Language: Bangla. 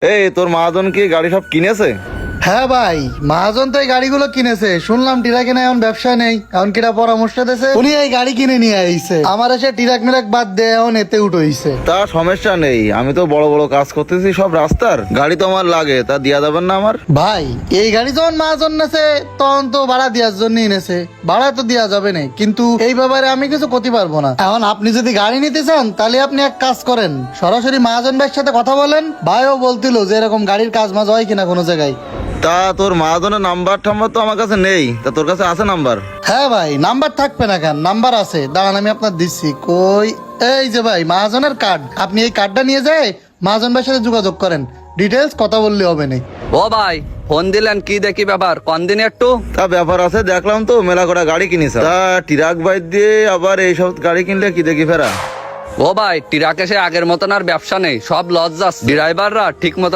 এই তোর মহাজন কি গাড়ি সব কিনেছে? হ্যাঁ ভাই, মহাজন তো এই গাড়িগুলো কিনেছে। শুনলাম টিরা কিনা এখন ব্যবসা নেই, এখন কিনা পরামর্শ দিয়েছে উনি এই গাড়ি কিনে নিয়ে আইছে। আমার এসে টিরাক মিরাক বাদ দিয়ে এখন এতে উঠইছে। তা সমস্যা নেই, আমি তো বড় বড় কাজ করতেছি সব রাস্তার, গাড়ি তো আমার লাগে, তা দিয়া যাবেন না আমার? ভাই এই গাড়ি যখন মহাজন নেছে তখন তো ভাড়া দেওয়ার জন্যই নেছে, ভাড়া তো দেওয়া যাবে না, কিন্তু এই ব্যাপারে আমি কিছু করতে পারবো না। এখন আপনি যদি গাড়ি নিতে চান তাহলে আপনি এক কাজ করেন, সরাসরি মহাজন ভাইয়ের সাথে কথা বলেন। ভাইও বলছিল যে এরকম গাড়ির কাজ মাজ হয় কিনা কোনো জায়গায়। তা তোর মহাজনের নাম্বার টাম্বার তো আমার কাছে নেই, তা তোর কাছে আছে নাম্বার? হ্যাঁ ভাই, নাম্বার থাকবে না কেন, নাম্বার আছে, দাঁড়ান আমি আপনার দিচ্ছি। কই, এই যে ভাই মহাজনের কার্ড, আপনি এই কার্ডটা নিয়ে যায় মহাজন ভাইয়ের সাথে যোগাযোগ করেন, ডিটেলস কথা বললে হবে না। ও ভাই, ফোন দিলেন কি দেখি ব্যাপার, কোন দিন একটু? তা ব্যাপার আছে, দেখলাম তো মেলা কটা গাড়ি কিনেছে, তা টিরাক বাইক দিয়ে আবার এইসব গাড়ি কিনলে কি দেখি ফেরা? ও ভাই, টিরাকে সে আগের মতন আর ব্যবসা নেই, সব লস যাচ্ছে, ড্রাইভাররা ঠিক মতো